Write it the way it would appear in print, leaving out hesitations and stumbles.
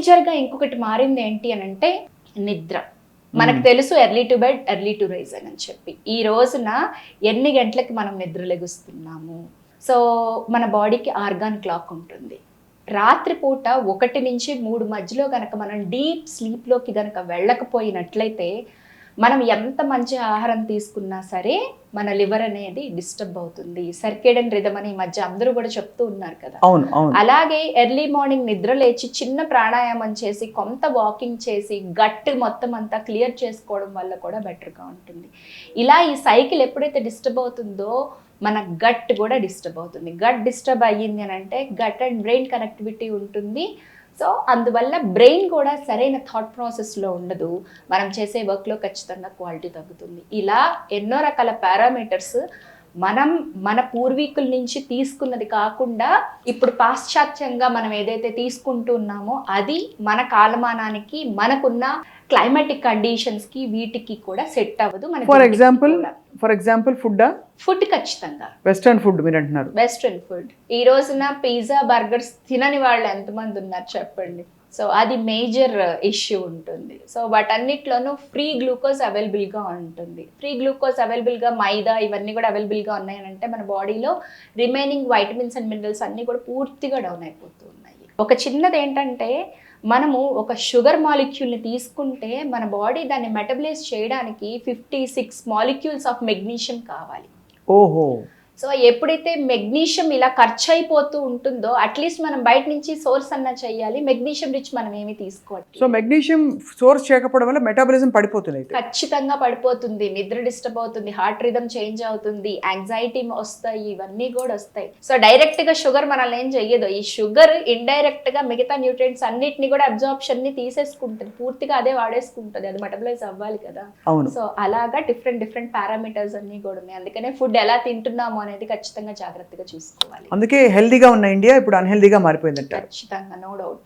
మేజర్గా ఇంకొకటి మారింది ఏంటి అని అంటే నిద్ర. మనకు తెలుసు early to bed early to rise అని చెప్పి. ఈ రోజున ఎన్ని గంటలకి మనం నిద్ర లెగుస్తున్నాము? సో మన బాడీకి ఆర్గాన్ క్లాక్ ఉంటుంది. రాత్రిపూట 1 నుంచి 3 మధ్యలో కనుక మనం డీప్ స్లీప్లోకి కనుక వెళ్ళకపోయినట్లయితే మనం ఎంత మంచి ఆహారం తీసుకున్నా సరే మన లివర్ అనేది డిస్టర్బ్ అవుతుంది. సర్కేడియన్ రిథమ్ అని ఈ మధ్య అందరూ కూడా చెప్తూ ఉన్నారు కదా. అలాగే ఎర్లీ మార్నింగ్ నిద్ర లేచి చిన్న ప్రాణాయామం చేసి కొంత వాకింగ్ చేసి గట్ మొత్తం అంతా క్లియర్ చేసుకోవడం వల్ల కూడా బెటర్గా ఉంటుంది. ఇలా ఈ సైకిల్ ఎప్పుడైతే డిస్టర్బ్ అవుతుందో మన గట్ కూడా డిస్టర్బ్ అవుతుంది. గట్ డిస్టర్బ్ అయ్యింది అని అంటే గట్ అండ్ బ్రెయిన్ కనెక్టివిటీ ఉంటుంది. సో అందువల్ల బ్రెయిన్ కూడా సరైన థాట్ ప్రాసెస్లో ఉండదు. మనం చేసే వర్క్లో ఖచ్చితంగా క్వాలిటీ తగ్గుతుంది. ఇలా ఎన్నో రకాల పారామీటర్స్ మనం మన పూర్వీకుల నుంచి తీసుకున్నది కాకుండా ఇప్పుడు పాశ్చాత్యంగా మనం ఏదైతే తీసుకుంటూ ఉన్నామో అది మన కాలమానానికి మనకున్న క్లైమాటిక్ కండిషన్స్కి వీటికి కూడా సెట్ అవ్వదు. ఫర్ ఎగ్జాంపుల్ ఫుడ్ ఖచ్చితంగా వెస్ట్రన్ ఫుడ్ మీరు అంటున్నారు. వెస్ట్రన్ ఫుడ్ ఈ రోజున పిజ్జా బర్గర్స్ తినని వాళ్ళు ఎంతమంది ఉన్నారు చెప్పండి. సో అది మేజర్ ఇష్యూ ఉంటుంది. సో వాటన్నిటిలోనూ ఫ్రీ గ్లూకోజ్ అవైలబుల్గా ఉంటుంది. ఫ్రీ గ్లూకోజ్ అవైలబుల్గా మైదా ఇవన్నీ కూడా అవైలబుల్గా ఉన్నాయనంటే మన బాడీలో రిమైనింగ్ వైటమిన్స్ అండ్ మినరల్స్ అన్నీ కూడా పూర్తిగా డౌన్ అయిపోతూ ఉన్నాయి. ఒక చిన్నది ఏంటంటే మనము ఒక షుగర్ మాలిక్యూల్ని తీసుకుంటే మన బాడీ దాన్ని మెటబలైజ్ చేయడానికి 56 మాలిక్యూల్స్ ఆఫ్ మెగ్నీషియం కావాలి. ఓహో. సో ఎప్పుడైతే మెగ్నీషియం ఇలా ఖర్చు అయిపోతూ ఉంటుందో అట్లీస్ట్ మనం బయట నుంచి సోర్స్ అన్నా చేయాలి. మెగ్నీషియం రిచ్ మనం ఏమి తీసుకోవాలి. సో మెగ్నీషియం సోర్స్ చేయకపోవడం వల్ల మెటాబాలిజం పడిపోతుంది. ఖచ్చితంగా పడిపోతుంది. నిద్ర డిస్టర్బ్ అవుతుంది, హార్ట్ రిథమ్ చేంజ్ అవుతుంది, యాంగ్జైటీ వస్తాయి, ఇవన్నీ కూడా వస్తాయి. సో డైరెక్ట్ గా షుగర్ మనల్ని ఏం చెయ్యదు. ఈ షుగర్ ఇండైరెక్ట్ గా మిగతా న్యూట్రియంట్స్ అన్నిటిని కూడా అబ్జార్ప్షన్ ని తీసేసుకుంటుంది, పూర్తిగా అదే వాడేసుకుంటుంది. అది మెటబలైజ్ అవ్వాలి కదా. సో అలాగా డిఫరెంట్ పారామీటర్స్ అన్ని కూడా ఉన్నాయి. అందుకనే ఫుడ్ ఎలా తింటున్నాము అనేది ఖచ్చితంగా జాగ్రత్తగా చూసుకోవాలి. అందుకే హెల్దీగా ఉన్న ఇండియా ఇప్పుడు అన్హెల్దీగా మారిపోయిందంట. ఖచ్చితంగా, నో డౌట్.